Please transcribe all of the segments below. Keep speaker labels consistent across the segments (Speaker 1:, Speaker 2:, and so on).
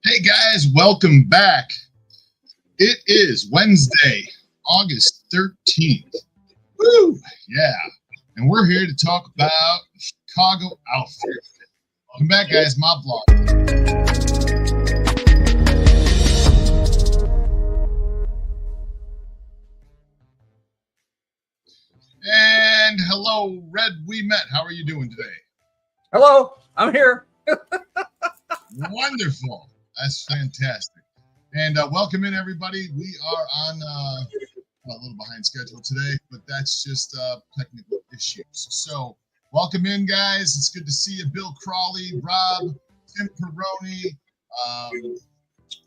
Speaker 1: Hey guys, welcome back. It is Wednesday, August 13th. Woo! Yeah. And we're here to talk about Chicago outfit. Welcome back, guys. My blog. And hello, Red Wemette. How are you doing today?
Speaker 2: Hello, I'm here.
Speaker 1: Wonderful. That's fantastic. And welcome in, everybody. We are on a little behind schedule today, but that's just technical issues. So welcome in, guys. It's good to see you. Bill Crawley, Rob, Tim Perroni.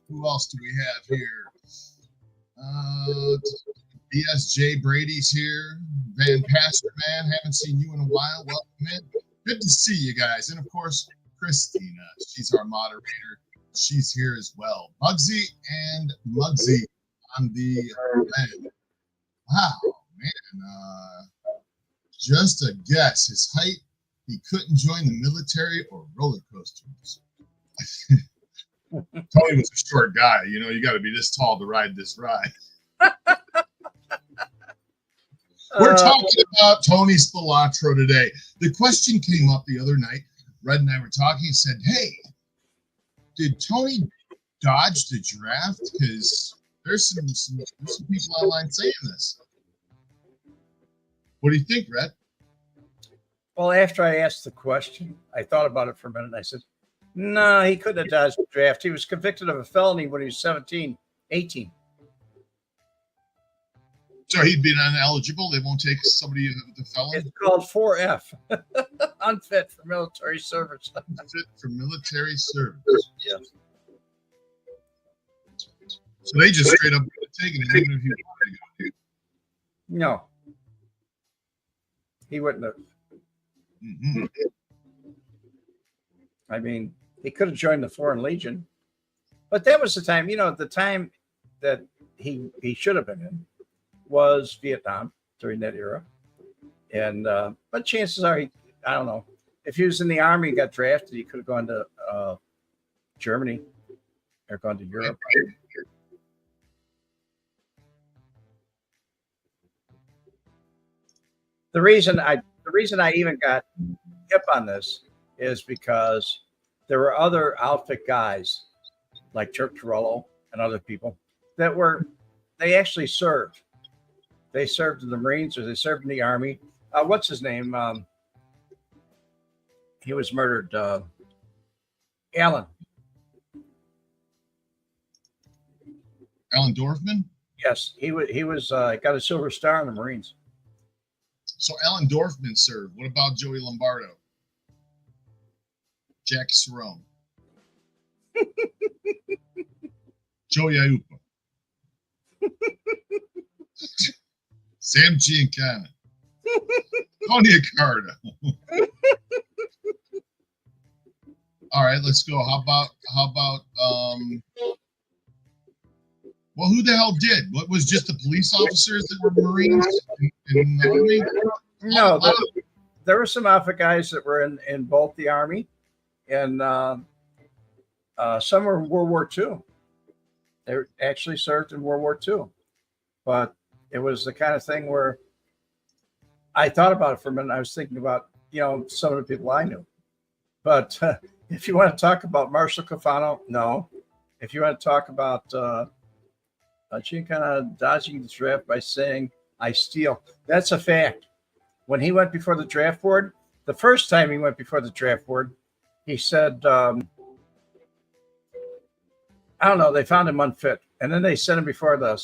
Speaker 1: Who else do we have here? BSJ Brady's here. Van Pastor Man, haven't seen you in a while. Welcome in. Good to see you guys. And of course, Christina, she's our moderator. She's here as well. Muggsy and Muggsy on the end. Wow, man. Just a guess. His height, he couldn't join the military or roller coasters. Tony was a short guy. You know, you got to be this tall to ride this ride. We're talking about Tony Spilotro today. The question came up the other night. Red and I were talking and said, hey, did Tony dodge the draft? Because there's some people online saying this. What do you think, Red?
Speaker 2: Well, after I asked the question, I thought about it for a minute and I said, no, he couldn't have dodged the draft. He was convicted of a felony when he was 17, 18.
Speaker 1: So he'd been ineligible. They won't take somebody with a felony.
Speaker 2: It's called 4F, unfit for military service.
Speaker 1: Unfit for military service.
Speaker 2: Yes.
Speaker 1: So they just straight up taken it, even if he wanted to go.
Speaker 2: No, he wouldn't have.
Speaker 1: Mm-hmm.
Speaker 2: I mean, he could have joined the Foreign Legion, but that was the time. The time that he should have been in was Vietnam during that era. And but chances are, I don't know, if he was in the Army and got drafted, he could have gone to Germany or gone to Europe. The reason I even got hip on this is because there were other outfit guys like Chuck Torello and other people that they actually served. They served in the Marines or they served in the Army. What's his name? He was murdered. Alan
Speaker 1: Dorfman?
Speaker 2: Yes, he was got a Silver Star in the Marines.
Speaker 1: So Alan Dorfman served. What about Joey Lombardo? Jackie Cerrone? Joey Aiuppa? Sam Giancana? Tony Accardo? All right, let's go. How about well, who the hell did? What was just the police officers that were Marines in the Army?
Speaker 2: No, there were some outfit guys that were in both the Army and some were in World War II. They actually served in World War II. But it was the kind of thing where I thought about it for a minute. I was thinking about, some of the people I knew. But if you want to talk about Marshall Cafano, no. If you want to talk about she kind of dodging the draft by saying, I steal. That's a fact. When he went before the draft board, the first time he went before the draft board, he said, I don't know, they found him unfit. And then they sent him before the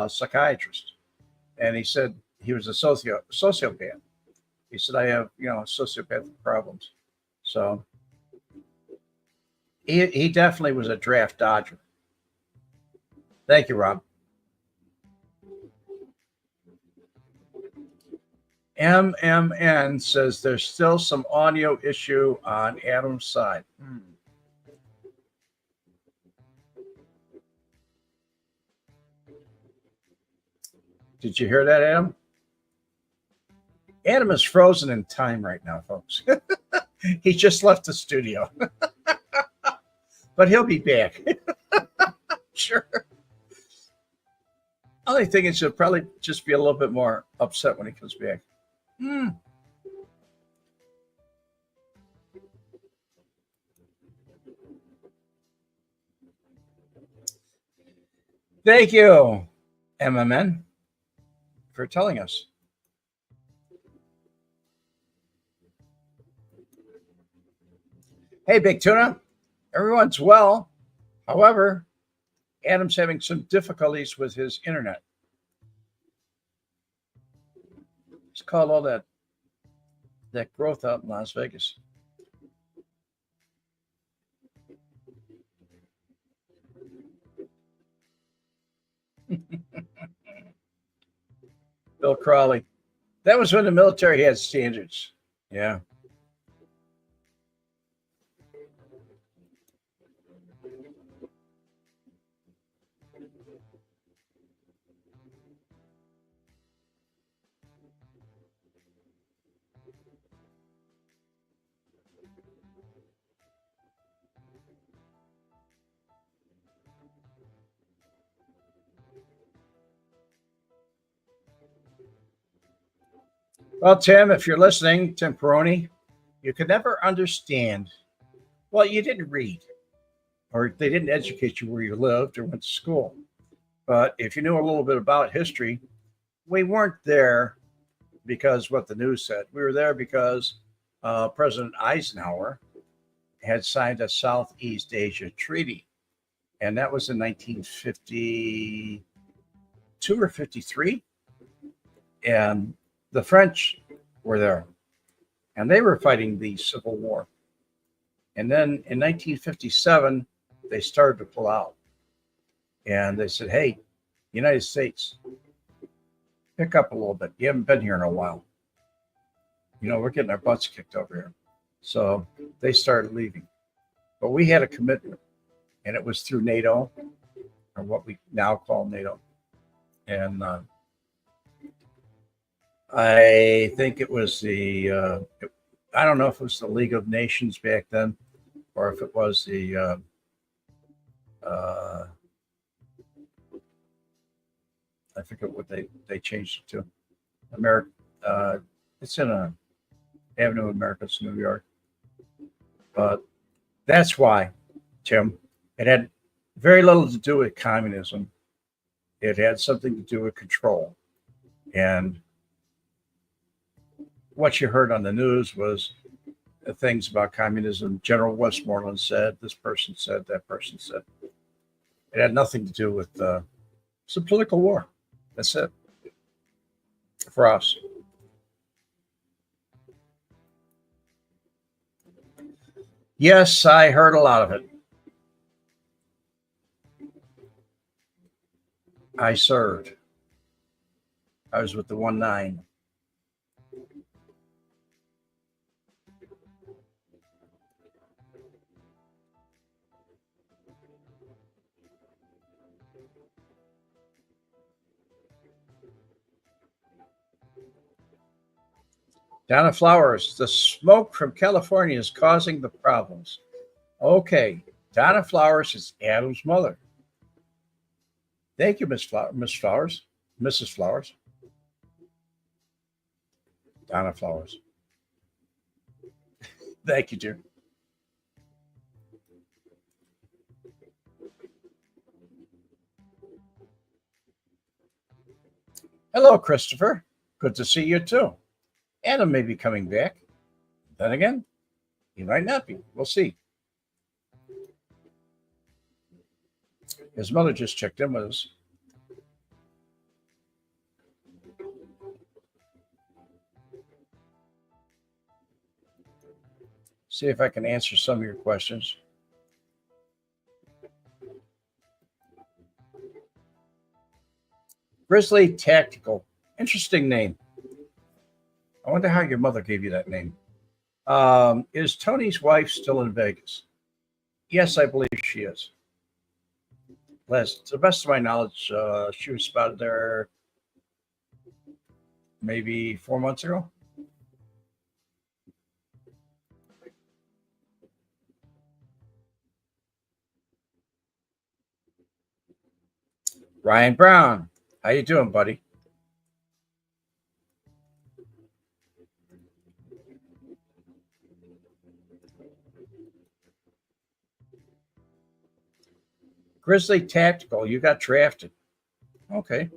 Speaker 2: psychiatrist. And he said he was a sociopath. He said, I have, sociopathic problems. So he definitely was a draft dodger. Thank you, Rob. MMN says there's still some audio issue on Adam's side. Did you hear that, Adam? Adam is frozen in time right now, folks. He just left the studio. but he'll be back. Sure. Only thing is he'll probably just be a little bit more upset when he comes back. Thank you, MMN, for telling us. Hey, Big Tuna. Everyone's well. However, Adam's having some difficulties with his internet. It's called all that growth out in Las Vegas. Bill Crawley. That was when the military had standards. Yeah. Well, Tim, if you're listening, Tim Peroni, you could never understand. Well, you didn't read, or they didn't educate you where you lived or went to school. But if you knew a little bit about history, we weren't there because what the news said. We were there because President Eisenhower had signed a Southeast Asia Treaty. And that was in 1952 or 53. And the French were there, and they were fighting the Civil War. And then in 1957, they started to pull out. And they said, hey, United States, pick up a little bit. You haven't been here in a while. You know, we're getting our butts kicked over here. So they started leaving. But we had a commitment, and it was through NATO, or what we now call NATO. And I think it was I don't know if it was the League of Nations back then, or if it was the, I forget what they changed it to. America, it's in a Avenue of Americas, New York. But that's why, Tim, it had very little to do with communism. It had something to do with control. And what you heard on the news was the things about communism. General Westmoreland said, this person said, that person said. It had nothing to do with it's a political war. That's it for us. Yes, I heard a lot of it. I served. I was with the 1-9. Donna Flowers, the smoke from California is causing the problems. Okay, Donna Flowers is Adam's mother. Thank you, Miss Flowers, Mrs. Flowers. Donna Flowers. Thank you, dear. Hello, Christopher. Good to see you too. Adam may be coming back. Then again, he might not be. We'll see. His mother just checked in with us. See if I can answer some of your questions. Grizzly Tactical. Interesting name. I wonder how your mother gave you that name. Is Tony's wife still in Vegas? Yes, I believe she is. To the best of my knowledge, she was spotted there maybe 4 months ago. Ryan Brown, how you doing, buddy? Grizzly Tactical, you got drafted. Okay.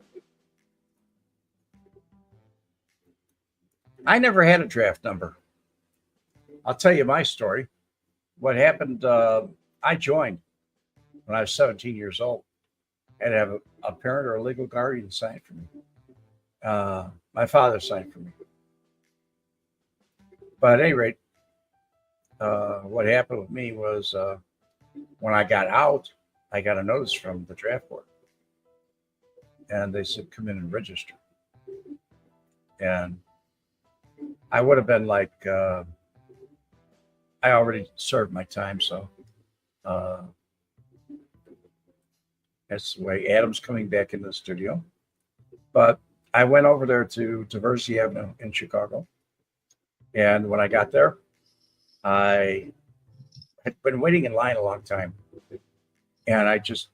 Speaker 2: I never had a draft number. I'll tell you my story. What happened, I joined when I was 17 years old. I had to have a parent or a legal guardian sign for me. My father signed for me. But at any rate, what happened with me was when I got out, I got a notice from the draft board. And they said, come in and register. And I would have been like, I already served my time. So that's the way. Adam's coming back in the studio. But I went over there to Diversity Avenue in Chicago. And when I got there, I had been waiting in line a long time. And I just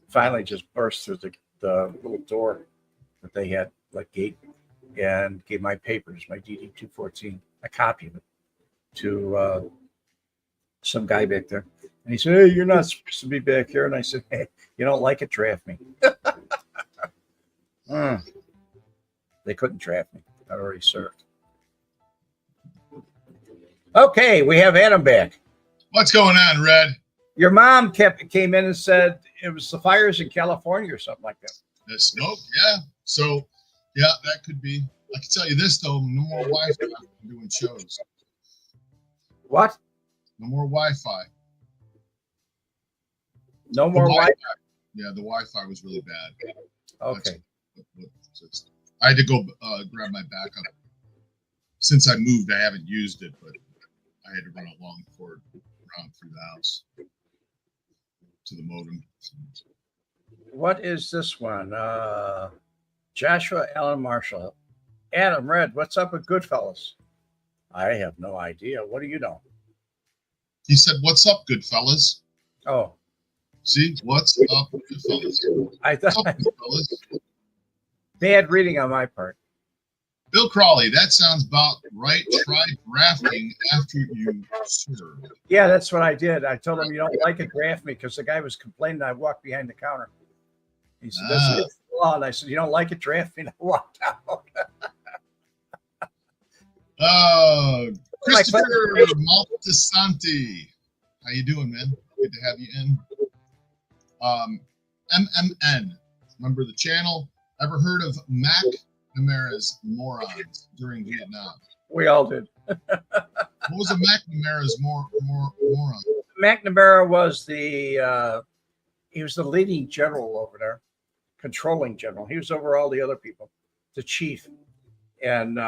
Speaker 2: finally just burst through the little door that they had, like gate, and gave my papers, my DD 214, a copy of it, to some guy back there. And he said, hey, you're not supposed to be back here. And I said, hey, you don't like it, draft me. They couldn't draft me. I already served. Okay, we have Adam back.
Speaker 1: What's going on, Red?
Speaker 2: Your mom came in and said it was the fires in California or something like that.
Speaker 1: The smoke, yeah. So, yeah, that could be. I can tell you this, though. No more Wi-Fi doing shows.
Speaker 2: What?
Speaker 1: No more Wi-Fi.
Speaker 2: No more Wi-Fi?
Speaker 1: Yeah, the Wi-Fi was really bad.
Speaker 2: Okay.
Speaker 1: I had to go grab my backup. Since I moved, I haven't used it, but I had to run a long cord around through the house to the modem.
Speaker 2: What is this one? Joshua Allen Marshall. Adam Red, what's up with Goodfellas? I have no idea. What do you know?
Speaker 1: He said, what's up, Goodfellas?
Speaker 2: Oh.
Speaker 1: See? What's up, Goodfellas?
Speaker 2: I thought
Speaker 1: Goodfellas?
Speaker 2: Bad reading on my part.
Speaker 1: Bill Crawley, that sounds about right. Try drafting after you serve.
Speaker 2: Yeah, that's what I did. I told him, you don't like it, draft me, because the guy was complaining. I walked behind the counter. He said, that's the law. And I said, you don't like it, draft me. And I walked out.
Speaker 1: Christopher Maltesanti. How you doing, man? Good to have you in. MMN. Remember the channel? Ever heard of McNamara's Morons during Vietnam?
Speaker 2: We all did.
Speaker 1: What was a McNamara's moron?
Speaker 2: McNamara was he was the leading general over there, controlling general. He was over all the other people, the chief. And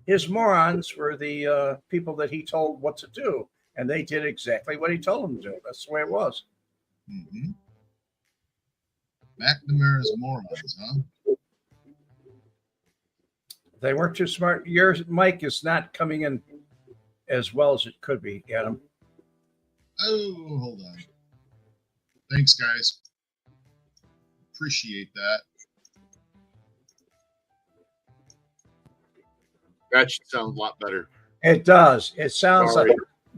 Speaker 2: his morons were the people that he told what to do. And they did exactly what he told them to do. That's the way it was.
Speaker 1: Mm-hmm. McNamara's Morons, huh?
Speaker 2: They weren't too smart. Your mic is not coming in as well as it could be, Adam.
Speaker 1: Oh, hold on. Thanks, guys. Appreciate that.
Speaker 3: That should sound a lot better.
Speaker 2: It does. It sounds
Speaker 3: Sorry.
Speaker 2: like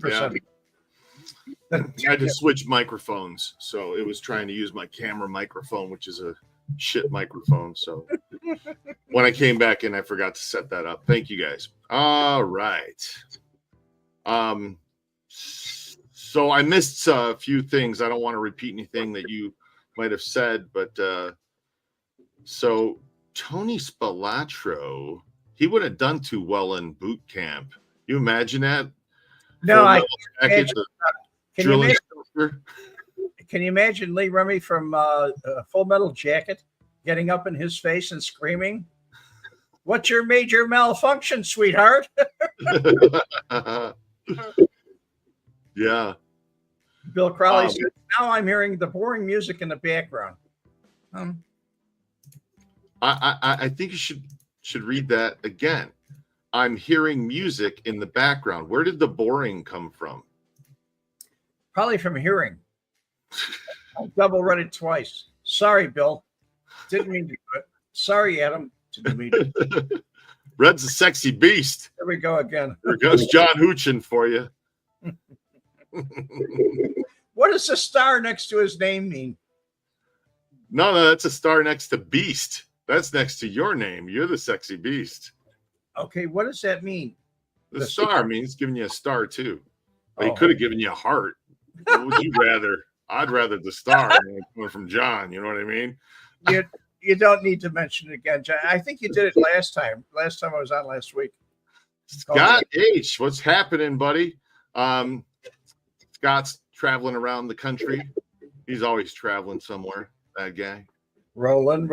Speaker 3: Yeah. I had to switch microphones, so it was trying to use my camera microphone, which is a shit microphone. So when I came back in, I forgot to set that up. Thank you guys. All right. So I missed a few things. I don't want to repeat anything that you might have said, but so Tony Spilotro, he would have done too well in boot camp. You imagine that?
Speaker 2: no. Can you imagine Lee Remy from Full Metal Jacket getting up in his face and screaming, "What's your major malfunction, sweetheart?"
Speaker 3: Yeah.
Speaker 2: Bill Crowley said, now I'm hearing the boring music in the background.
Speaker 3: I think you should read that again. I'm hearing music in the background. Where did the boring come from?
Speaker 2: Probably from hearing. I double read it twice. Sorry, Bill. Didn't mean to do it. Sorry, Adam. Didn't mean to.
Speaker 3: Red's a sexy beast.
Speaker 2: There we go again.
Speaker 3: There goes John Hoochin for you.
Speaker 2: What does the star next to his name mean?
Speaker 3: No, that's a star next to beast. That's next to your name. You're the sexy beast.
Speaker 2: Okay, what does that mean?
Speaker 3: The star means giving you a star too. But he
Speaker 2: Oh.
Speaker 3: could have given you a heart. What would you rather? I'd rather the star coming from John. You know what I mean?
Speaker 2: You don't need to mention it again, John. I think you did it last time. Last time I was on last week.
Speaker 3: Scott H, what's happening, buddy? Scott's traveling around the country. He's always traveling somewhere. That guy.
Speaker 2: Rolling.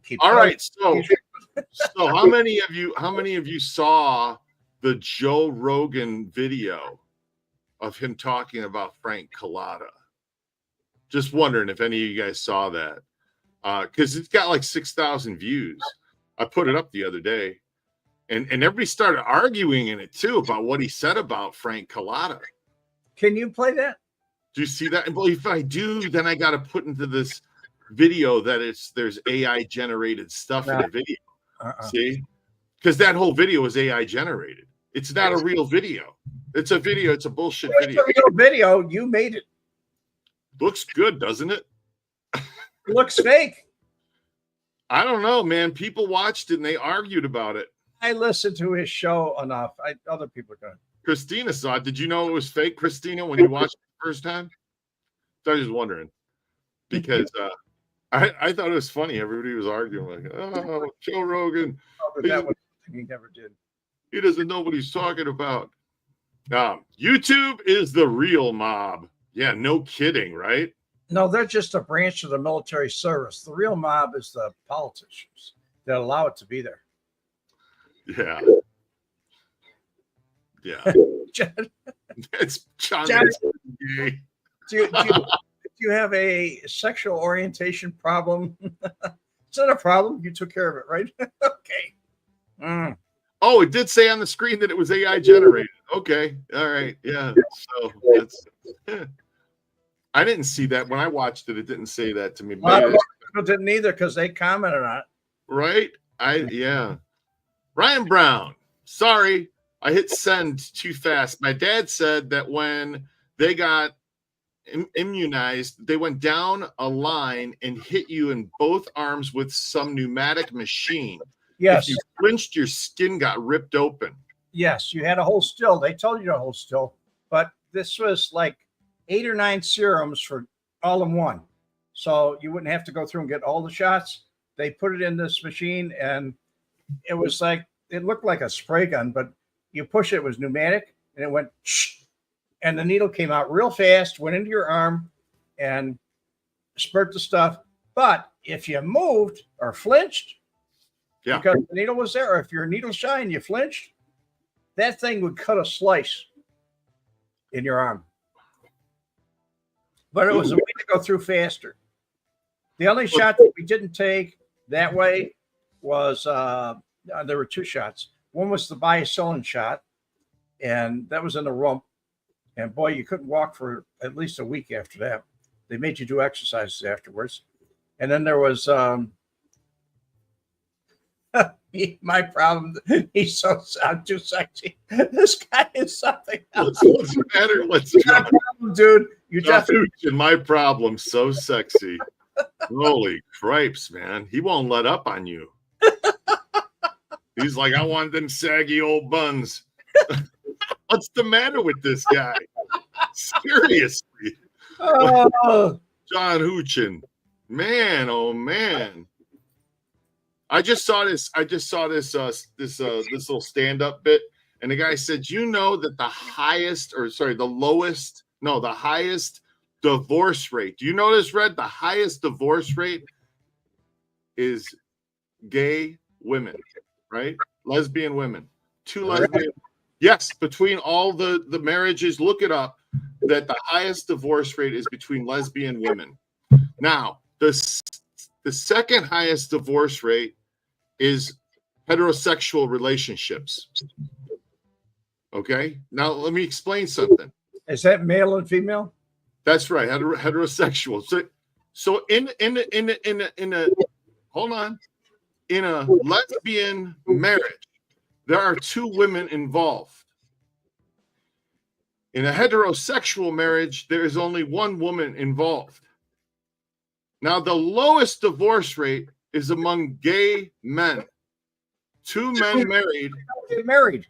Speaker 2: Keep
Speaker 3: All
Speaker 2: going.
Speaker 3: right, so how many of you saw the Joe Rogan video of him talking about Frank Collada? Just wondering if any of you guys saw that. Because it's got like 6,000 views. I put it up the other day. And everybody started arguing in it too about what he said about Frank Collada.
Speaker 2: Can you play that?
Speaker 3: Do you see that? And well, if I do, then I got to put into this video that there's AI generated stuff in the video. See? Because that whole video is AI generated. It's not a real video. It's a video. It's a bullshit video.
Speaker 2: It's a real video. You made it.
Speaker 3: Looks good, doesn't it?
Speaker 2: It looks fake.
Speaker 3: I don't know, man. People watched it and they argued about it.
Speaker 2: I listened to his show enough. Other people are going.
Speaker 3: Christina saw it. Did you know it was fake, Christina, when you watched it the first time? So I was just wondering. Because I thought it was funny. Everybody was arguing like, oh, Joe Rogan.
Speaker 2: That was something he never did.
Speaker 3: He doesn't know what he's talking about. YouTube is the real mob. Yeah, no kidding, right?
Speaker 2: No, they're just a branch of the military service. The real mob is the politicians that allow it to be there.
Speaker 3: Yeah. Yeah.
Speaker 2: John,
Speaker 3: It's John.
Speaker 2: John,
Speaker 3: Gay.
Speaker 2: do you have a sexual orientation problem? It's not a problem. You took care of it, right? Okay. Mm.
Speaker 3: Oh, it did say on the screen that it was AI generated. Okay. All right. Yeah. So that's. I didn't see that when I watched it. It didn't say that to me.
Speaker 2: A lot of people didn't either because they commented on it.
Speaker 3: Right? Yeah. Ryan Brown. Sorry, I hit send too fast. My dad said that when they got immunized, they went down a line and hit you in both arms with some pneumatic machine.
Speaker 2: Yes.
Speaker 3: If you flinched, your skin got ripped open.
Speaker 2: Yes, you had to hold still. They told you to hold still, but this was like 8 or 9 serums for all in one. So you wouldn't have to go through and get all the shots. They put it in this machine and it was like, it looked like a spray gun, but you push it, it was pneumatic and it went shh, and the needle came out real fast, went into your arm and spurt the stuff. But if you moved or flinched, because the needle was there, or if your needle shy and you flinched, that thing would cut a slice in your arm. But it was a way to go through faster. The only shot that we didn't take that way was there were 2 shots. One was the biocillin shot, and that was in the rump. And boy, you couldn't walk for at least a week after that. They made you do exercises afterwards. And then there was my problem. I'm too sexy. This guy is something else.
Speaker 3: What's the matter? What's wrong?
Speaker 2: Dude, you definitely.
Speaker 3: My problem, so sexy. Holy cripes, man. He won't let up on you. He's like, I want them saggy old buns. What's the matter with this guy? Seriously.
Speaker 2: Oh.
Speaker 3: John Hoochin. Man, oh man. I just saw this little stand-up bit, and the guy said, you know that the highest divorce rate. Do you know this, Red? The highest divorce rate is gay women, right? Lesbian women. 2 lesbian. Yes, between all the marriages, look it up, that the highest divorce rate is between lesbian women. Now, the second highest divorce rate is heterosexual relationships. Okay? Now, let me explain something.
Speaker 2: Is that male and female?
Speaker 3: That's right, heterosexual. So So in a hold on, in a lesbian marriage, there are two women involved. In a heterosexual marriage, there is only one woman involved. Now, the lowest divorce rate is among gay men. Two men married.
Speaker 2: Get married.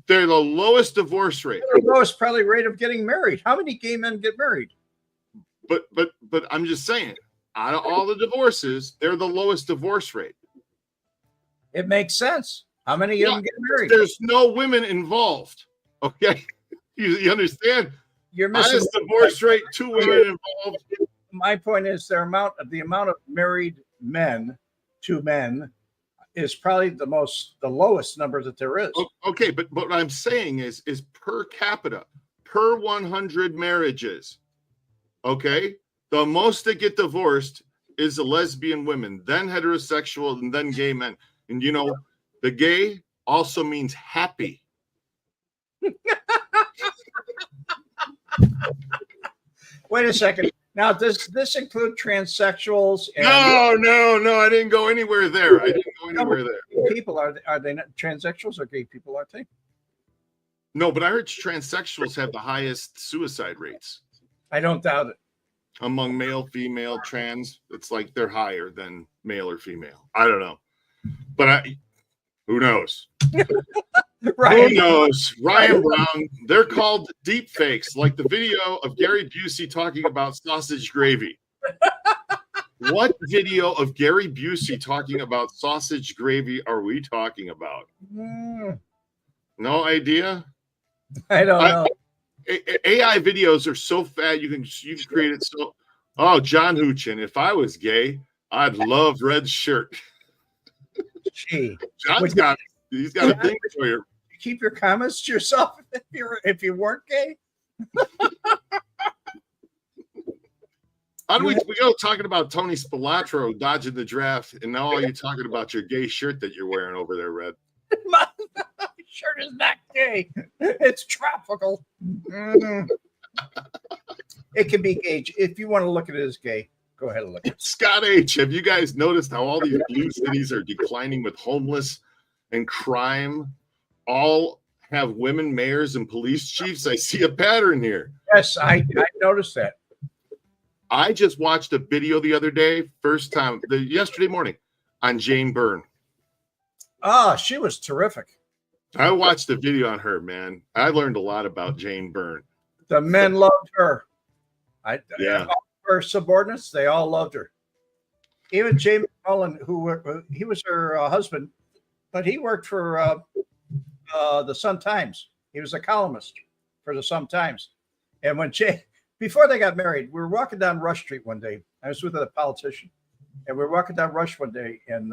Speaker 3: They're the lowest divorce rate.
Speaker 2: The lowest probably rate of getting married. How many gay men get married?
Speaker 3: But I'm just saying, out of all the divorces, they're the lowest divorce rate.
Speaker 2: It makes sense. How many of them get married?
Speaker 3: There's no women involved. Okay. You understand?
Speaker 2: You're missing
Speaker 3: highest divorce rate, two women involved.
Speaker 2: My point is the amount of married men to men is probably the lowest number that there is.
Speaker 3: Okay, but what I'm saying is per capita, per 100 marriages. Okay, the most that get divorced is the lesbian women, then heterosexual, and then gay men. And you know, the gay also means happy.
Speaker 2: Wait a second. Now, does this include transsexuals?
Speaker 3: No. I didn't go anywhere there.
Speaker 2: People are they not transsexuals or gay people? Aren't they?
Speaker 3: No, but I heard transsexuals have the highest suicide rates.
Speaker 2: I don't doubt it.
Speaker 3: Among male, female, trans, it's like they're higher than male or female. I don't know, but who knows?
Speaker 2: Right.
Speaker 3: Who knows? Ryan Brown. They're called deepfakes, like the video of Gary Busey talking about sausage gravy. What video of Gary Busey talking about sausage gravy are we talking about? No idea.
Speaker 2: I don't know.
Speaker 3: AI videos are so fat you can create it so. Oh, John Hoochin. If I was gay, I'd love red shirt.
Speaker 2: Gee,
Speaker 3: John's got. He's got a thing for you.
Speaker 2: Keep your comments to yourself if you weren't gay.
Speaker 3: How do we go talking about Tony Spilotro dodging the draft, and now all you're talking about your gay shirt that you're wearing over there, Red?
Speaker 2: My shirt is not gay. It's tropical. It can be gay. If you want to look at it as gay, go ahead and look at it.
Speaker 3: Scott H., have you guys noticed how all these blue cities are declining with homeless and crime? All have women mayors and police chiefs. I see a pattern here.
Speaker 2: Yes, I noticed that.
Speaker 3: I just watched a video the other day, yesterday morning, on Jane Byrne.
Speaker 2: Oh, she was terrific.
Speaker 3: I watched a video on her, man. I learned a lot about Jane Byrne.
Speaker 2: The men loved her.
Speaker 3: Yeah.
Speaker 2: Her subordinates, they all loved her. Even James Mullen, he was her husband, but he worked for the Sun-Times. He was a columnist for the Sun-Times. And before they got married, we were walking down Rush Street one day. I was with a politician, and we were walking down Rush one day in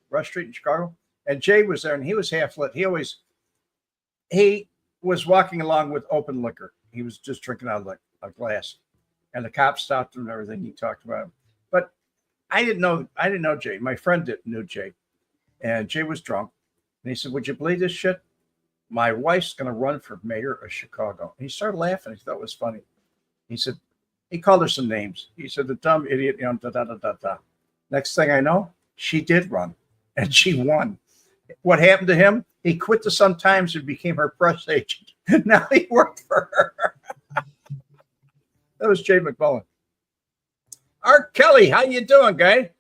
Speaker 2: Rush Street in Chicago. And Jay was there, and he was half lit. He was walking along with open liquor. He was just drinking out of a glass, and the cops stopped him and everything. He talked about him, but I didn't know Jay. My friend knew Jay, and Jay was drunk. And he said, "Would you believe this shit? My wife's going to run for mayor of Chicago." And he started laughing. He thought it was funny. He said, he called her some names. He said, "The dumb idiot, da, da, da, da, da." Next thing I know, she did run, and she won. What happened to him? He quit the Sun-Times and became her press agent. Now he worked for her. That was Jay McMullen. Art Kelly, how you doing, guy?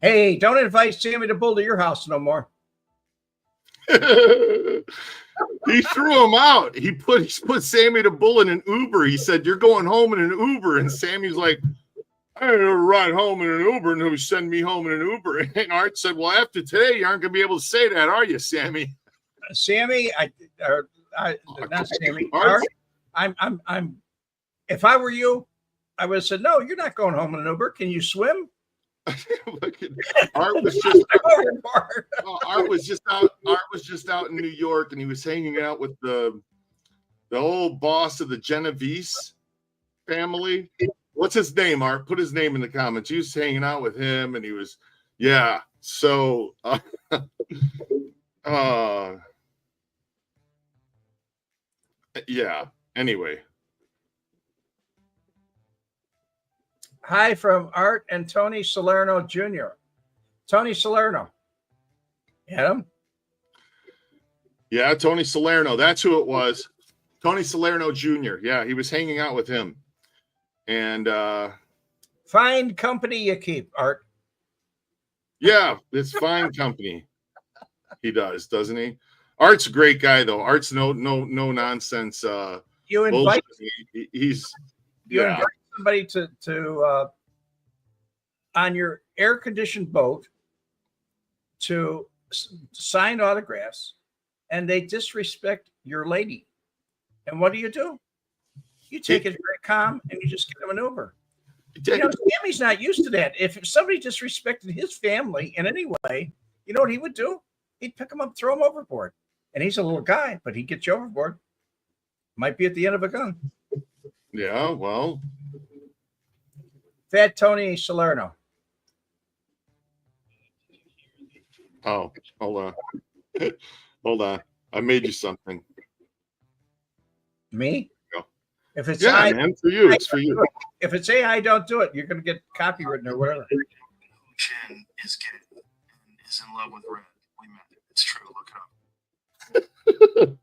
Speaker 2: Hey, don't invite Sammy the Bull to your house no more.
Speaker 3: He threw him out. He put Sammy the Bull in an Uber. He said, "You're going home in an Uber." And Sammy's like, "I ain't never ride home in an Uber, and he'll send me home in an Uber." And Art said, "Well, after today, you aren't going to be able to say that, are you, Sammy?"
Speaker 2: Sammy, not Sammy. Art, I'm. If I were you, I would have said, "No, you're not going home in an Uber. Can you swim?"
Speaker 3: Art was just out in New York, and he was hanging out with the old boss of the Genovese family. What's his name, Art? Put his name in the comments. He was hanging out with him, and he was, yeah. So, yeah. Anyway,
Speaker 2: Hi from Art and Tony Salerno Jr. Tony Salerno. Get him?
Speaker 3: Yeah, Tony Salerno. That's who it was. Tony Salerno Jr. Yeah, he was hanging out with him. And
Speaker 2: fine company you keep, Art.
Speaker 3: Yeah, it's fine company. He does, doesn't he? Art's a great guy, though. Art's no nonsense.
Speaker 2: You invite
Speaker 3: he's
Speaker 2: you invite somebody to on your air conditioned boat to sign autographs, and they disrespect your lady. And what do? You take it very calm, and you just get them an Uber. Sammy's not used to that. If somebody disrespected his family in any way, you know what he would do? He'd pick him up, throw him overboard. And he's a little guy, but he'd get you overboard. Might be at the end of a gun.
Speaker 3: Yeah, well.
Speaker 2: Fat Tony Salerno.
Speaker 3: Oh, hold on. Hold on. I made you something.
Speaker 2: Me?
Speaker 3: Go.
Speaker 2: If it's
Speaker 3: yeah, man, for you. It's for you.
Speaker 2: If it's AI, don't do it. You're going to get copywritten or whatever.
Speaker 4: Chin is gay and is in love with Red Wemette. It's true. Look it up.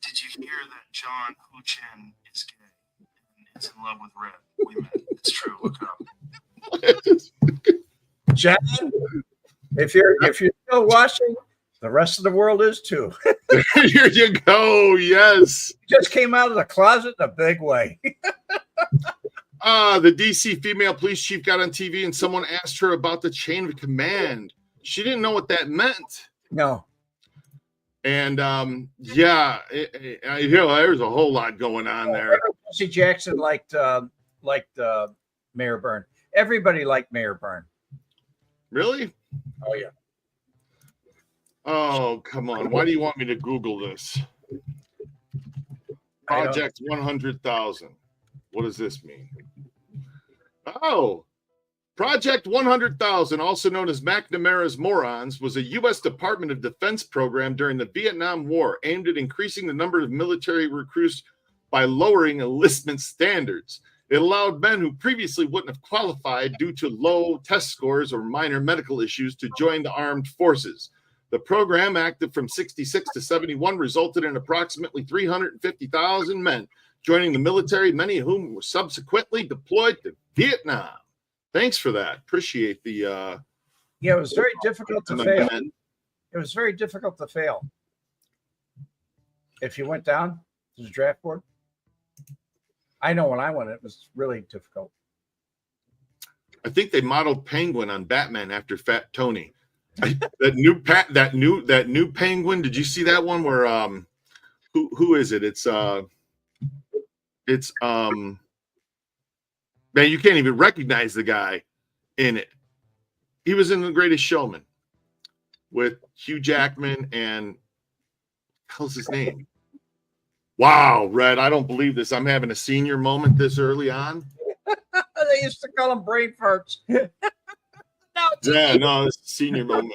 Speaker 4: Did you hear that John Chin is gay and is in love with Red Wemette? It's true. Look it up.
Speaker 2: John, if you're still watching, the rest of the world is too.
Speaker 3: Here you go. Yes.
Speaker 2: He just came out of the closet in a big way.
Speaker 3: The DC female police chief got on TV and someone asked her about the chain of command. She didn't know what that meant.
Speaker 2: No.
Speaker 3: And yeah, there's a whole lot going on there.
Speaker 2: Jesse Jackson liked Mayor Byrne. Everybody liked Mayor Byrne.
Speaker 3: Really?
Speaker 2: Oh yeah.
Speaker 3: Oh, come on. Why do you want me to Google this? Project 100,000. What does this mean? Oh, Project 100,000, also known as McNamara's Morons, was a U.S. Department of Defense program during the Vietnam War aimed at increasing the number of military recruits by lowering enlistment standards. It allowed men who previously wouldn't have qualified due to low test scores or minor medical issues to join the armed forces. The program, active from 66 to 71, resulted in approximately 350,000 men joining the military, many of whom were subsequently deployed to Vietnam. Thanks for that. Appreciate the
Speaker 2: yeah, it was very difficult to fail. It was very difficult to fail. If you went down to the draft board. I know when I went, it was really difficult.
Speaker 3: I think they modeled Penguin on Batman after Fat Tony. that new Penguin. Did you see that one where who is it? It's man, you can't even recognize the guy in it. He was in The Greatest Showman with Hugh Jackman and how's his name? Wow, Red, I don't believe this. I'm having a senior moment this early on.
Speaker 2: They used to call them brain farts.
Speaker 3: Yeah, no, it's a senior moment,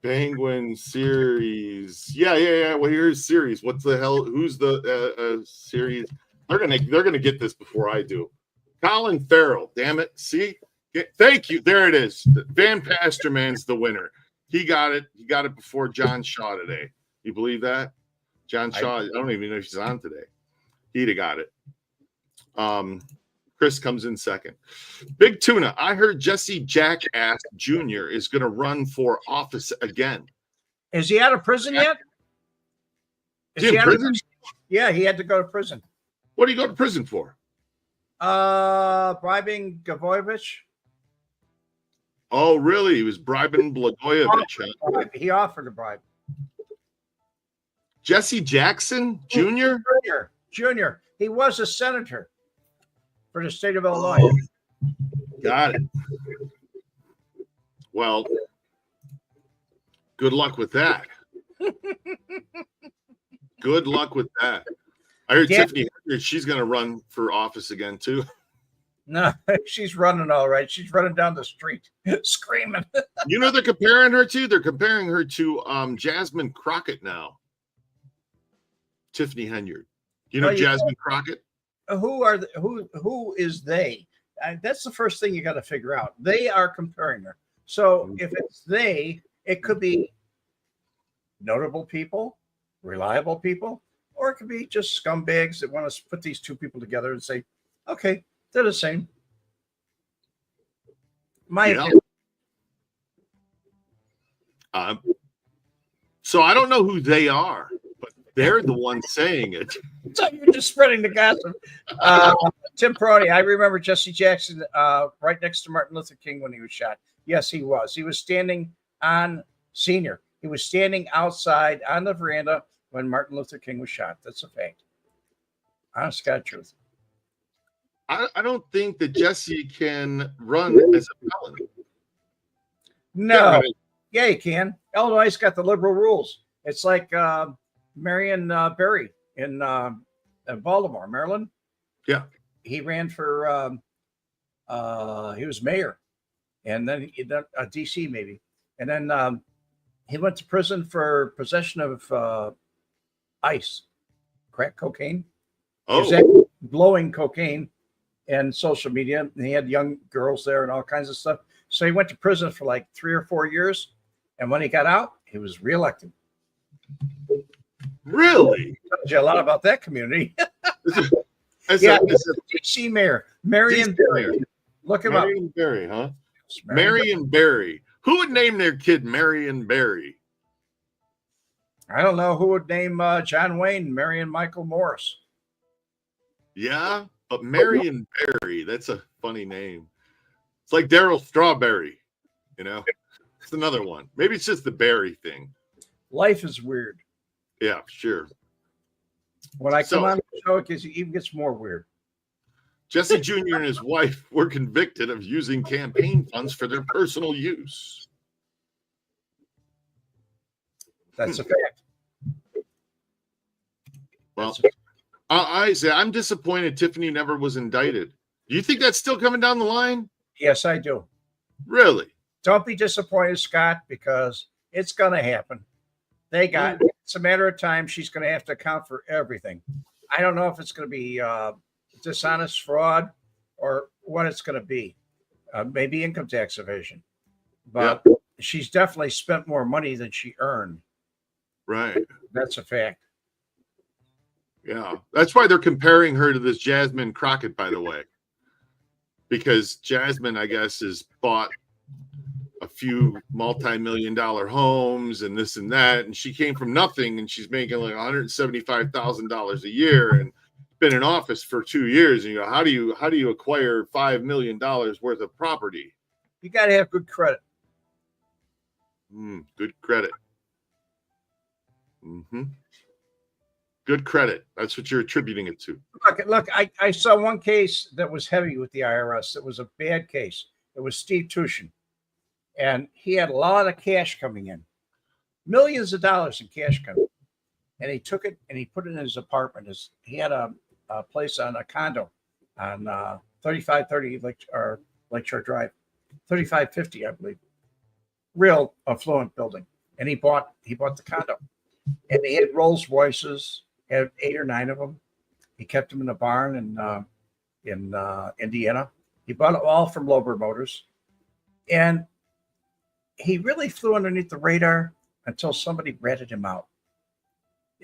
Speaker 3: Penguin series. Yeah. Well, here's series. What's the hell? Who's the series? They're gonna get this before I do. Colin Farrell. Damn it! See, thank you. There it is. Van Pasterman's the winner. He got it. He got it before John Shaw today. You believe that? John Shaw. I don't even know if he's on today. He'd have got it. Chris comes in second. Big Tuna. I heard Jesse Jackass Jr. is going to run for office again.
Speaker 2: Is he out of prison yet?
Speaker 3: Is he in prison?
Speaker 2: Yeah, he had to go to prison.
Speaker 3: What did he go to prison for?
Speaker 2: Bribing Gavoyevich.
Speaker 3: Oh, really? He was bribing Blagojevich. Huh?
Speaker 2: He offered a bribe.
Speaker 3: Jesse Jackson Jr.?
Speaker 2: Junior. He was a senator for the state of Illinois.
Speaker 3: Oh, got it. Well, good luck with that. Good luck with that. I heard Tiffany, she's going to run for office again, too.
Speaker 2: No, she's running all right. She's running down the street screaming.
Speaker 3: You know they're comparing her to? They're comparing her to Jasmine Crockett now. Tiffany Henyard. You know
Speaker 2: Well,
Speaker 3: Jasmine Crockett?
Speaker 2: Who is they? That's the first thing you got to figure out. They are comparing her. So if it's they, it could be notable people, reliable people, or it could be just scumbags that want to put these two people together and say, okay, they're the same. My opinion.
Speaker 3: So I don't know who they are, but they're the ones saying it.
Speaker 2: So you're just spreading the gossip. Tim Peroni, I remember Jesse Jackson right next to Martin Luther King when he was shot. Yes, he was. He was standing on Senior. He was standing outside on the veranda when Martin Luther King was shot. That's a fact. Honest God truth.
Speaker 3: I don't think that Jesse can run as a felon.
Speaker 2: No. Yeah, he can. Illinois got the liberal rules. It's like Marion Barry in Baltimore, Maryland.
Speaker 3: Yeah.
Speaker 2: He ran for, he was mayor. And then D.C. maybe. And then he went to prison for possession of ice, crack cocaine.
Speaker 3: Oh.
Speaker 2: He was actually blowing cocaine and social media. And he had young girls there and all kinds of stuff. So he went to prison for like 3 or 4 years. And when he got out, he was reelected.
Speaker 3: Really?
Speaker 2: Tells you a lot about that community.
Speaker 3: As
Speaker 2: yeah,
Speaker 3: a
Speaker 2: D.C. mayor, Marion Barry. Look him
Speaker 3: Marion
Speaker 2: up.
Speaker 3: Barry, huh? Marion Barry. Who would name their kid Marion Barry?
Speaker 2: I don't know who would name John Wayne Marion Michael Morris.
Speaker 3: Yeah, but Marion Barry, that's a funny name. It's like Daryl Strawberry, you know? It's another one. Maybe it's just the Barry thing.
Speaker 2: Life is weird.
Speaker 3: Yeah, sure.
Speaker 2: When I come on the show, it even gets more weird.
Speaker 3: Jesse Jr. and his wife were convicted of using campaign funds for their personal use.
Speaker 2: That's a fact.
Speaker 3: Well, I say I'm disappointed Tiffany never was indicted. Do you think that's still coming down the line?
Speaker 2: Yes, I do.
Speaker 3: Really?
Speaker 2: Don't be disappointed, Scott, because it's going to happen. It's a matter of time. She's going to have to account for everything. I don't know if it's going to be dishonest fraud or what it's going to be. Maybe income tax evasion. But she's definitely spent more money than she earned.
Speaker 3: Right.
Speaker 2: That's a fact.
Speaker 3: Yeah. That's why they're comparing her to this Jasmine Crockett, by the way. Because Jasmine, I guess, has bought a few multi-million-dollar homes and this and that, and she came from nothing, and she's making like $175,000 a year, and been in office for 2 years. And you go, how do you acquire $5 million worth of property?
Speaker 2: You got to have good credit.
Speaker 3: Good credit. Good credit. That's what you're attributing it to.
Speaker 2: Look, I saw one case that was heavy with the IRS. It was a bad case. It was Steve Tushin. And he had a lot of cash coming in, millions of dollars in cash coming. And he took it and he put it in his apartment. He had a place on a condo on 3530 Lakeshore Drive, 3550, I believe. Real affluent building. And he bought the condo. And he had Rolls Royces, had 8 or 9 of them. He kept them in a barn in Indiana. He bought it all from Lober Motors. And he really flew underneath the radar until somebody ratted him out.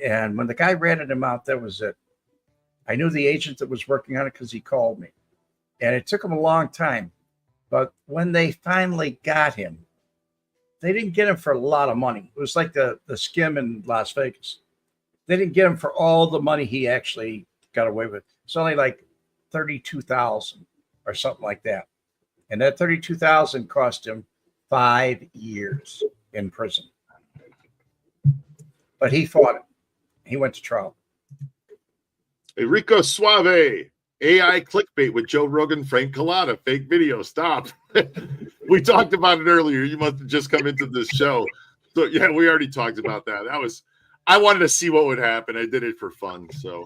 Speaker 2: And when the guy ratted him out, that was it. I knew the agent that was working on it because he called me. And it took him a long time. But when they finally got him, they didn't get him for a lot of money. It was like the skim in Las Vegas. They didn't get him for all the money he actually got away with. It's only like $32,000 or something like that. And that $32,000 cost him 5 years in prison. But he fought it. He went to trial.
Speaker 3: Enrico Suave, AI clickbait with Joe Rogan, Frank Collada, fake video. Stop. We talked about it earlier. You must have just come into this show. So yeah, we already talked about that. I wanted to see what would happen. I did it for fun. So,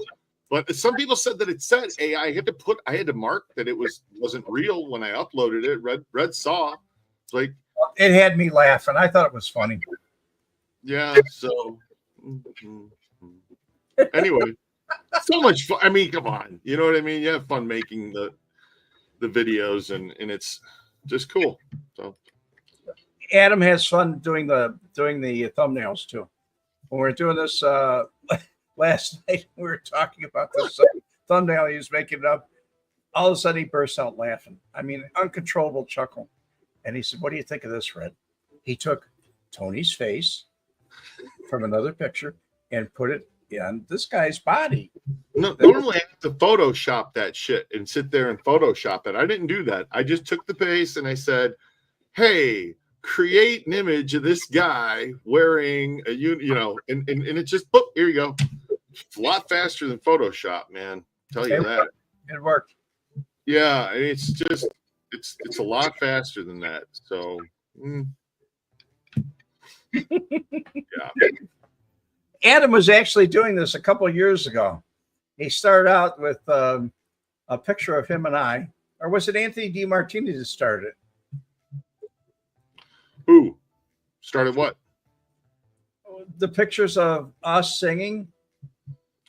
Speaker 3: but some people said that it said AI. I had to mark that it wasn't real when I uploaded it. Red saw. It's like,
Speaker 2: it had me laughing. I thought it was funny.
Speaker 3: Yeah. So Anyway, so much fun. I mean, come on. You know what I mean? You have fun making the videos, and it's just cool. So
Speaker 2: Adam has fun doing the thumbnails too. When we were doing this last night, we were talking about this thumbnail he was making up. All of a sudden, he burst out laughing. I mean, uncontrollable chuckle. And he said, "What do you think of this, Red?" He took Tony's face from another picture and put it on this guy's body.
Speaker 3: No, normally I have to Photoshop that shit and sit there and Photoshop it. I didn't do that. I just took the face and I said, "Hey, create an image of this guy wearing a and it just boop, here you go." It's a lot faster than Photoshop, man. I'll tell you that.
Speaker 2: It worked.
Speaker 3: Yeah, it's just it's a lot faster than that. So yeah.
Speaker 2: Adam was actually doing this a couple of years ago. He started out with a picture of him and I, or was it Anthony DiMartini that started it?
Speaker 3: Who started what?
Speaker 2: The pictures of us singing.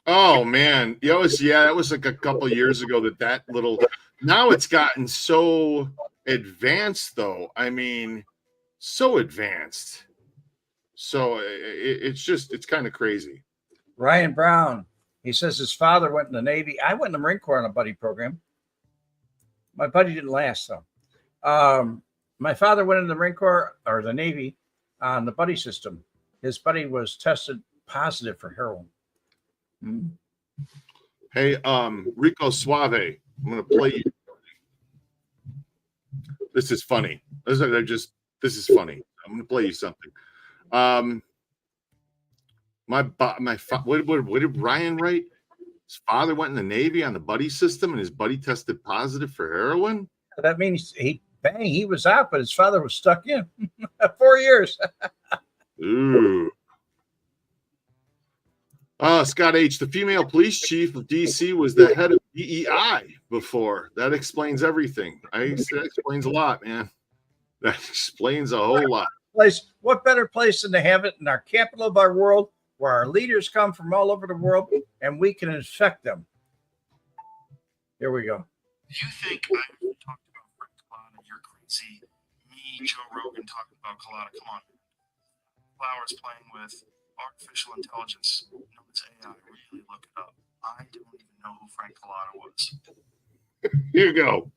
Speaker 3: Oh man, that was like a couple years ago. That little. Now it's gotten so advanced, though. I mean, so advanced. So it's kind of crazy.
Speaker 2: Ryan Brown, he says his father went in the Navy. I went in the Marine Corps on a buddy program. My buddy didn't last though. My father went in the Marine Corps or the Navy on the buddy system. His buddy was tested positive for heroin.
Speaker 3: Hey, Rico Suave, I'm gonna play you. This is funny. This is funny. I'm gonna play you something. What did Ryan write? His father went in the Navy on the buddy system, and his buddy tested positive for heroin.
Speaker 2: That means he was out, but his father was stuck in 4 years.
Speaker 3: Ooh. Scott H., the female police chief of DC was the head of DEI before. That explains everything. That explains a lot, man. That explains a whole lot.
Speaker 2: What better place than to have it in our capital of our world, where our leaders come from all over the world, and we can infect them. Here we go.
Speaker 4: Do you think I talked about Frank Collada? You're crazy. Me, Joe Rogan, talking about Collada. Come on. Flowers playing with artificial intelligence known as AI. Really look it up. I don't even know who Frank Collada was.
Speaker 3: Here you go.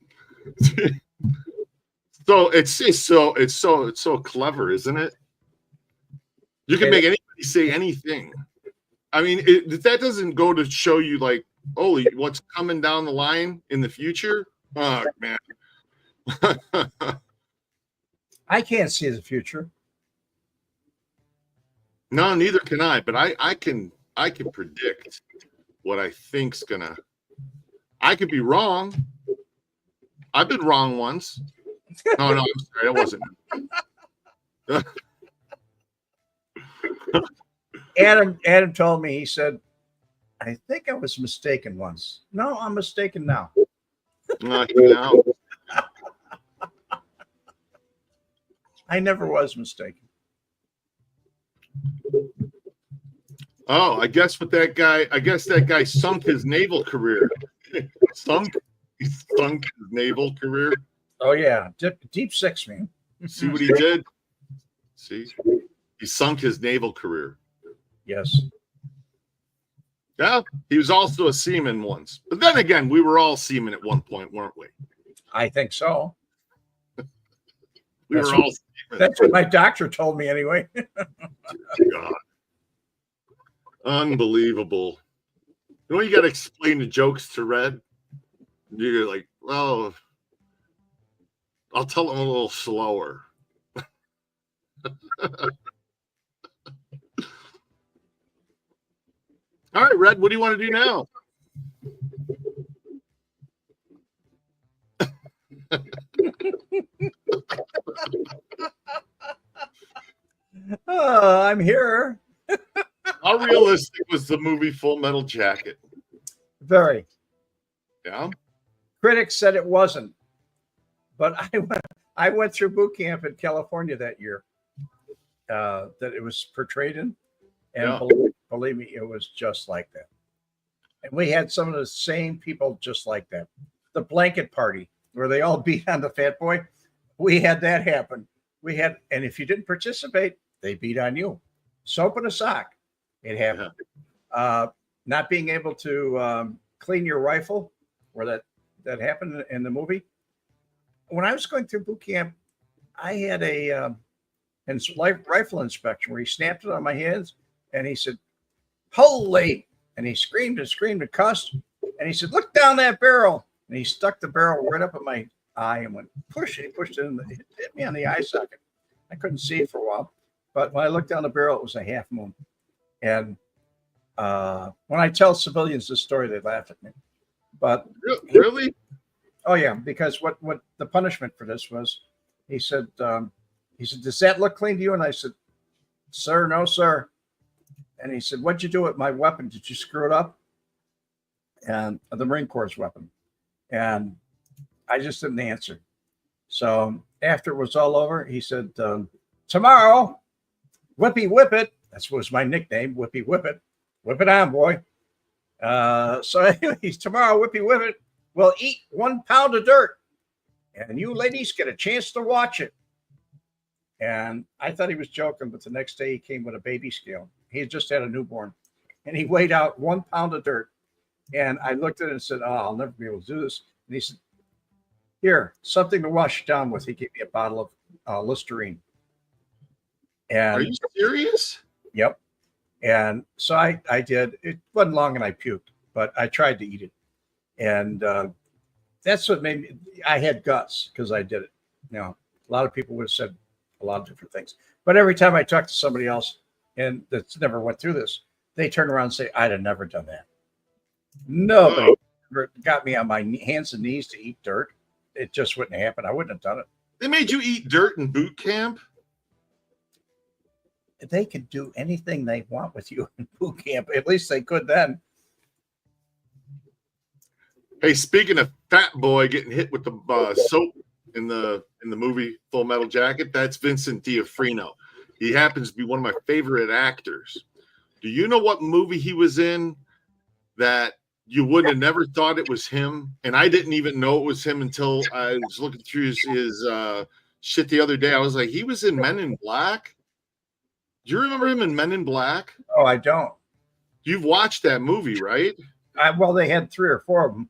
Speaker 3: So it's so clever, isn't it? You can make anybody say anything. I mean, that doesn't go to show you like, holy, what's coming down the line in the future? Oh man.
Speaker 2: I can't see the future.
Speaker 3: No, neither can I. But I can predict what I think's gonna. I could be wrong. I've been wrong once. No, I'm sorry, that wasn't.
Speaker 2: Adam told me, he said, "I think I was mistaken once." No, I'm mistaken now.
Speaker 3: No.
Speaker 2: I never was mistaken.
Speaker 3: Oh, I guess that guy sunk his naval career. He sunk his naval career.
Speaker 2: Oh yeah, deep six, man.
Speaker 3: See what he did? See, he sunk his naval career.
Speaker 2: Yes.
Speaker 3: Yeah, he was also a seaman once. But then again, we were all seamen at one point, weren't we?
Speaker 2: I think so.
Speaker 3: We were all seamen.
Speaker 2: That's what my doctor told me anyway.
Speaker 3: God. Unbelievable. You know, you got to explain the jokes to Red. You're like, well, I'll tell him a little slower. All right, Red, what do you want to do now?
Speaker 2: I'm here.
Speaker 3: How realistic was the movie Full Metal Jacket?
Speaker 2: Very.
Speaker 3: Yeah.
Speaker 2: Critics said it wasn't, but I went through boot camp in California that year that it was portrayed in, And
Speaker 3: Yeah.
Speaker 2: believe me, it was just like that. And we had some of the same people just like that. The blanket party where they all beat on the fat boy. We had that happen. And if you didn't participate, they beat on you. Soap in a sock. It happened. Not being able to clean your rifle, where that happened in the movie. When I was going through boot camp, I had a rifle inspection where he snapped it on my hands and he said, "Holy!" And he screamed and cussed. And he said, "Look down that barrel." And he stuck the barrel right up at my eye and went push. He pushed it in. It hit me on the eye socket. I couldn't see it for a while, but when I looked down the barrel, it was a half moon. And when I tell civilians this story, they laugh at me. But
Speaker 3: really,
Speaker 2: oh yeah, because what the punishment for this was, he said, "Does that look clean to you?" And I said, "Sir, no, sir." And he said, "What'd you do with my weapon? Did you screw it up?" And the Marine Corps' weapon. And I just didn't answer. So after it was all over, he said, "Tomorrow, Whippy Whip It." That was my nickname, Whippy Whip It. Whip it on, boy. So anyways, tomorrow, Whippy Whip It will eat 1 pound of dirt. And you ladies get a chance to watch it. And I thought he was joking, but the next day he came with a baby scale. He had just had a newborn. And he weighed out 1 pound of dirt. And I looked at it and said, "Oh, I'll never be able to do this." And he said, "Here, something to wash it down with." He gave me a bottle of Listerine. And
Speaker 3: are you serious?
Speaker 2: Yep. And so I did. It wasn't long and I puked, but I tried to eat it. And that's what made me, I had guts because I did it. You know, a lot of people would have said a lot of different things. But every time I talk to somebody else and that's never went through this, they turn around and say, "I'd have never done that." Nobody ever got me on my hands and knees to eat dirt. It just wouldn't happen. I wouldn't have done it.
Speaker 3: They made you eat dirt in boot camp?
Speaker 2: They could do anything they want with you in boot camp. At least they could then.
Speaker 3: Hey, speaking of fat boy getting hit with the soap in the movie Full Metal Jacket, that's Vincent D'Onofrio. He happens to be one of my favorite actors. Do you know what movie he was in that you wouldn't have never thought it was him? And I didn't even know it was him until I was looking through his shit the other day. I was like, he was in Men in Black. Do you remember him in Men in Black?
Speaker 2: Oh, I don't.
Speaker 3: You've watched that movie, right?
Speaker 2: Well, they had 3 or 4 of them.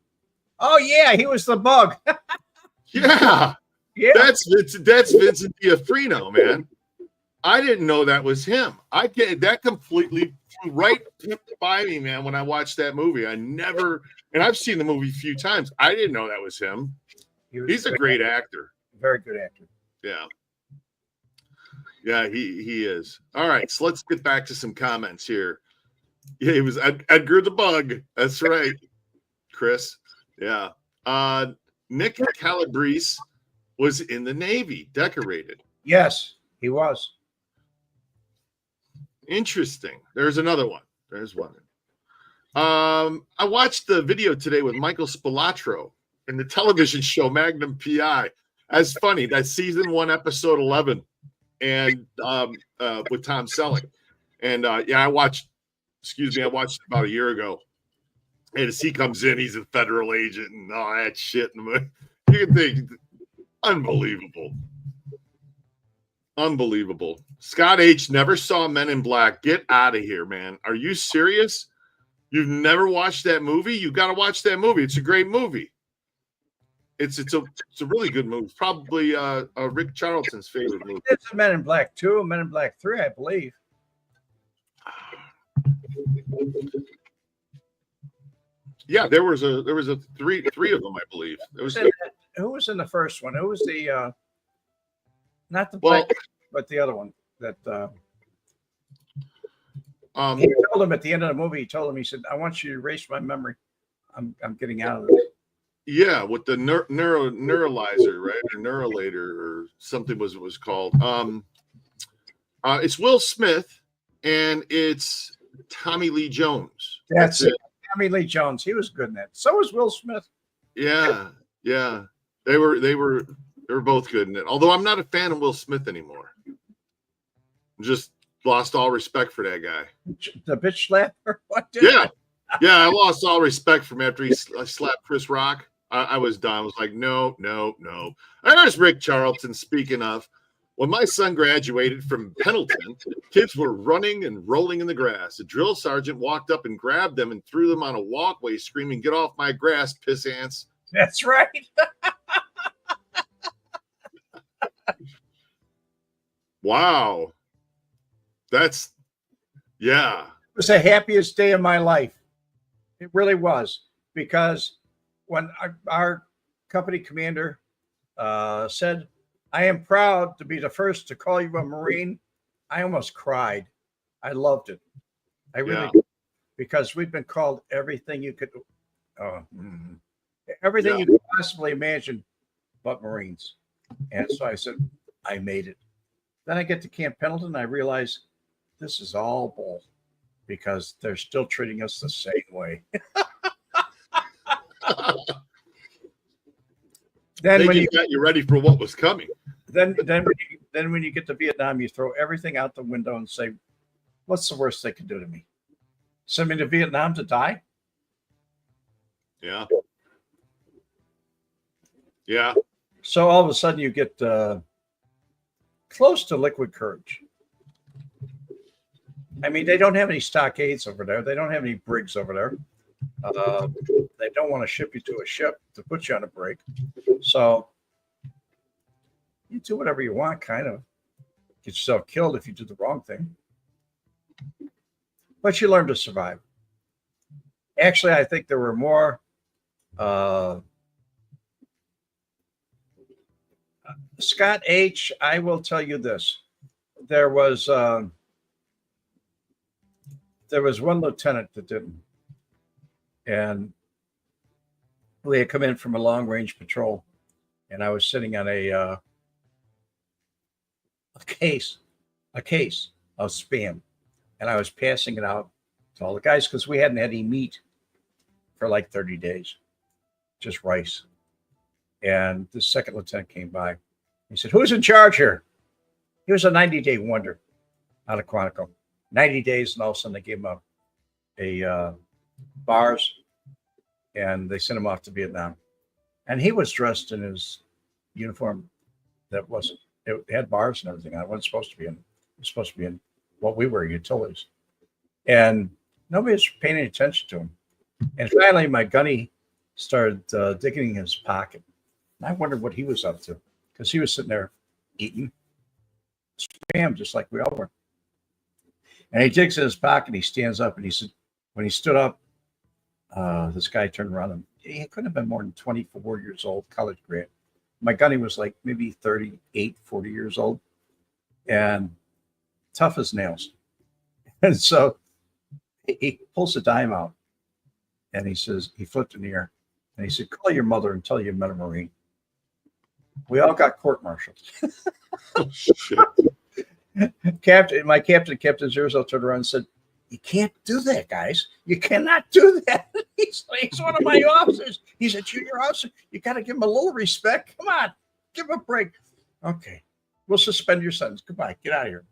Speaker 2: Oh yeah, he was the bug.
Speaker 3: Yeah.
Speaker 2: Yeah.
Speaker 3: That's Vincent D'Onofrio, man. I didn't know that was him. I get that completely right by me, man. When I watched that movie, and I've seen the movie a few times. I didn't know that was him. He's a great actor.
Speaker 2: Very good actor.
Speaker 3: Yeah. Yeah, he is. All right, so let's get back to some comments here. Yeah, he was Edgar the Bug. That's right, Chris. Yeah. Nick Calabrese was in the Navy, decorated.
Speaker 2: Yes, he was.
Speaker 3: Interesting. There's another one. There's one. I watched the video today with Michael Spilotro in the television show Magnum PI. That's funny. That's season 1, episode 11, and with Tom Selleck. And yeah, I watched it about a year ago. And as he comes in, he's a federal agent and all that shit. You can think, unbelievable. Unbelievable. Scott H. never saw Men in Black. Get out of here, man. Are you serious? You've never watched that movie? You got to watch that movie. It's a great movie. It's a really good movie. Probably Rick Charlton's favorite movie.
Speaker 2: It's Men in Black 2, Men in Black 3, I believe.
Speaker 3: Yeah, there was a three of them, I believe.
Speaker 2: Who was in the first one? Who was the not the black, but the other one that he told him at the end of the movie, he said, "I want you to erase my memory. I'm getting out of this."
Speaker 3: Yeah, with the neuralizer, right? Or neuralator or something was called. It's Will Smith and it's Tommy Lee Jones.
Speaker 2: That's it. Tommy Lee Jones. He was good in that. So was Will Smith.
Speaker 3: Yeah. They were both good in it. Although I'm not a fan of Will Smith anymore. I'm just lost all respect for that guy.
Speaker 2: The bitch slapper? What?
Speaker 3: Yeah. Yeah, I lost all respect from after he slapped Chris Rock. I was done. I was like, no. There's Rick Charlton. Speaking of, when my son graduated from Pendleton, kids were running and rolling in the grass. A drill sergeant walked up and grabbed them and threw them on a walkway, screaming, "Get off my grass, piss ants."
Speaker 2: That's right.
Speaker 3: Wow. That's, yeah.
Speaker 2: It was the happiest day of my life. It really was, because when our company commander said, "I am proud to be the first to call you a Marine," I almost cried. I loved it. I really did, because we've been called everything you could, everything you could possibly imagine, but Marines. And so I said, I made it. Then I get to Camp Pendleton, and I realize this is all bull, because they're still treating us the same way. Then
Speaker 3: they
Speaker 2: when
Speaker 3: just got you ready for what was coming.
Speaker 2: Then when you get to Vietnam, you throw everything out the window and say, what's the worst they could do to me? Send me to Vietnam to die?
Speaker 3: Yeah. Yeah.
Speaker 2: So all of a sudden you get close to liquid courage. I mean, they don't have any stockades over there. They don't have any brigs over there. They don't want to ship you to a ship to put you on a brig. So you do whatever you want, kind of. Get yourself killed if you do the wrong thing. But you learn to survive. Actually, I think there were more Scott H., I will tell you this. There was one lieutenant that didn't. And we had come in from a long-range patrol, and I was sitting on a case of Spam, and I was passing it out to all the guys because we hadn't had any meat for like 30 days, just rice. And the second lieutenant came by. He said, "Who's in charge here?" He was a 90-day wonder out of Quantico. 90 days, and all of a sudden they gave him a bars, and they sent him off to Vietnam. And he was dressed in his uniform that it had bars and everything on it. It wasn't supposed to be in. It was supposed to be in what we were, utilities. And nobody was paying any attention to him. And finally, my gunny started digging in his pocket. And I wondered what he was up to, because he was sitting there eating Spam just like we all were. And he digs in his pocket, he stands up, and he said, when he stood up, this guy turned around, and he couldn't have been more than 24 years old, college grad. My gunny was like maybe 38, 40 years old, and tough as nails. And so he pulls a dime out, and he says, he flipped in the air, and he said, "Call your mother and tell you met a Marine." We all got court-martialed.
Speaker 3: Oh, shit.
Speaker 2: My captain, Captain Zerzo, turned around and said, "You can't do that, guys. You cannot do that." He's one of my officers. He's a junior officer. You got to give him a little respect. Come on, give him a break. Okay, we'll suspend your sentence. Goodbye. Get out of here.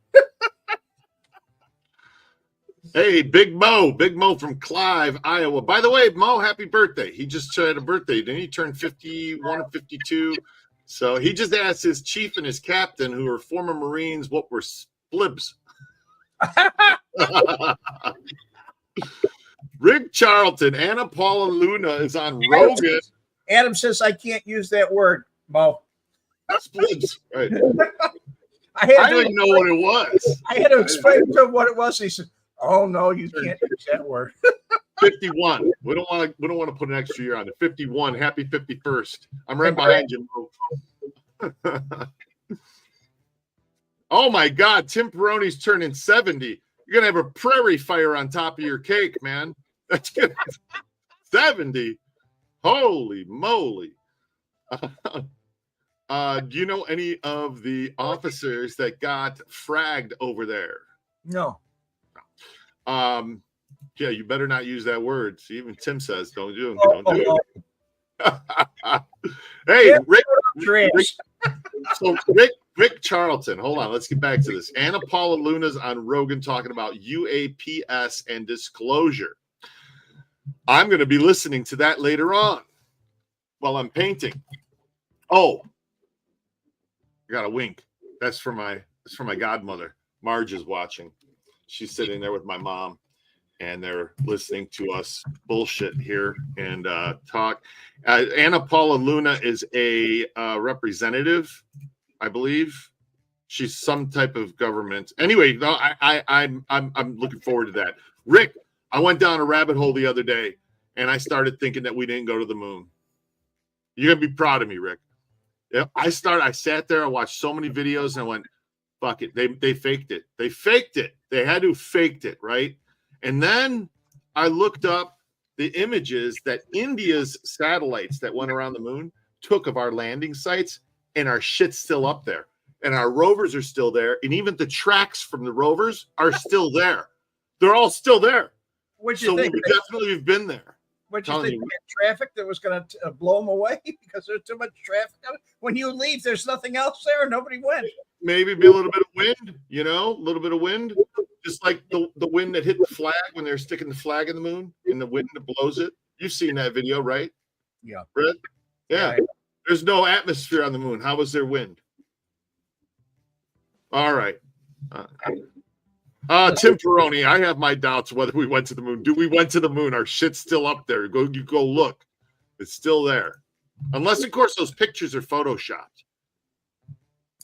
Speaker 3: Hey, Big Mo from Clive, Iowa. By the way, Mo, happy birthday. He just had a birthday. Didn't he turn 51 or 52? So he just asked his chief and his captain, who are former Marines, what were splibs. Rick Charlton, Anna Paula Luna is on Rogan.
Speaker 2: Adam says I can't use that word, Mo.
Speaker 3: Splibs. Right.
Speaker 2: I
Speaker 3: didn't know what it was.
Speaker 2: I had to explain to him what it was. He said, "Oh no, you can't use that word."
Speaker 3: 51. We don't want to put an extra year on it. 51. Happy 51st. I'm right behind you, Mo. Oh my God, Tim Peroni's turning 70. You're gonna have a prairie fire on top of your cake, man. That's good. 70. Holy moly. Do you know any of the officers that got fragged over there?
Speaker 2: No.
Speaker 3: Yeah, you better not use that word. See, even Tim says, don't do it. Hey,
Speaker 2: Yeah,
Speaker 3: Rick. So Rick Charlton. Hold on. Let's get back to this. Anna Paula Luna's on Rogan talking about UAPS and disclosure. I'm going to be listening to that later on while I'm painting. Oh, I got a wink. That's for my godmother. Marge is watching. She's sitting there with my mom, and they're listening to us bullshit here and talk. Anna Paula Luna is a representative, I believe. She's some type of government. Anyway, no, I'm looking forward to that. Rick, I went down a rabbit hole the other day, and I started thinking that we didn't go to the moon. You're gonna be proud of me, Rick. Yeah, I sat there, I watched so many videos, and I went, fuck it. They faked it. They faked it. They had to have faked it, right? And then I looked up the images that India's satellites that went around the moon took of our landing sites, and our shit's still up there. And our rovers are still there. And even the tracks from the rovers are still there. They're all still there.
Speaker 2: What'd you think?
Speaker 3: We definitely have been there.
Speaker 2: What'd you think? Traffic that was going to blow them away because there's too much traffic. When you leave, there's nothing else there. Nobody went.
Speaker 3: Maybe be a little bit of wind, a little bit of wind. Just like the wind that hit the flag when they're sticking the flag in the moon and the wind that blows it. You've seen that video, right?
Speaker 2: Yeah.
Speaker 3: Red? Yeah. There's no atmosphere on the moon. How was there wind? All right. Tim Peroni, I have my doubts whether we went to the moon. We went to the moon? Our shit's still up there. You go look. It's still there. Unless, of course, those pictures are photoshopped.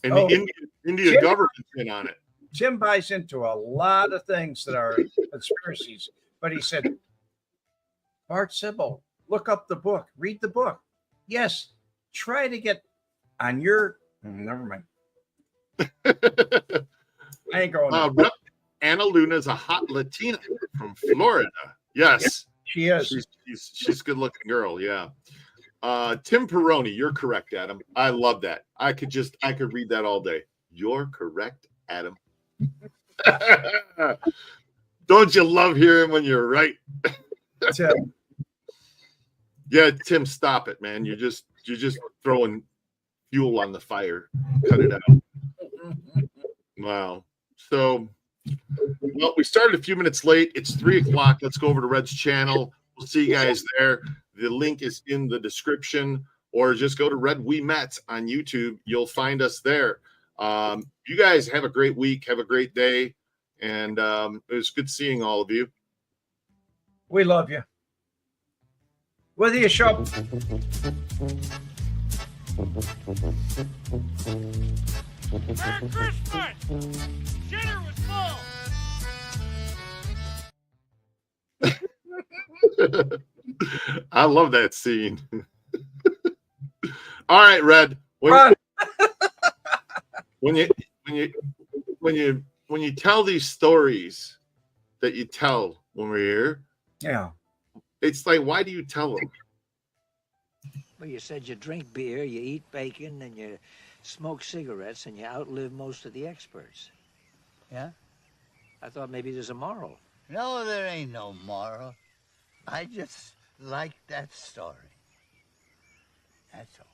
Speaker 3: And the India government's in on it.
Speaker 2: Tim buys into a lot of things that are conspiracies. But he said, Bart Sybil, look up the book. Read the book. Yes. Try to get on your... Never mind. I ain't going there.
Speaker 3: Anna Luna is a hot Latina from Florida. Yes.
Speaker 2: She is.
Speaker 3: She's a good-looking girl, yeah. Tim Peroni, you're correct, Adam. I love that. I could read that all day. You're correct, Adam. Don't you love hearing when you're right?
Speaker 2: Tim.
Speaker 3: Yeah, Tim, stop it, man. You're just throwing fuel on the fire. Cut it out. Wow. So, well, we started a few minutes late. It's 3:00. Let's go over to Red's channel. We'll see you guys there. The link is in the description, or just go to Red Wemette on YouTube. You'll find us there. You guys have a great week. Have a great day. And it was good seeing all of you.
Speaker 2: We love you. Whether you shop.
Speaker 5: Merry Christmas! Dinner was full.
Speaker 3: I love that scene. All right, Red. When you tell these stories that you tell when we're here,
Speaker 2: yeah,
Speaker 3: it's like, why do you tell them?
Speaker 6: Well, you said you drink beer, you eat bacon, and you smoke cigarettes, and you outlive most of the experts.
Speaker 7: Yeah?
Speaker 6: I thought maybe there's a moral.
Speaker 7: No, there ain't no moral. I just like that story. That's all.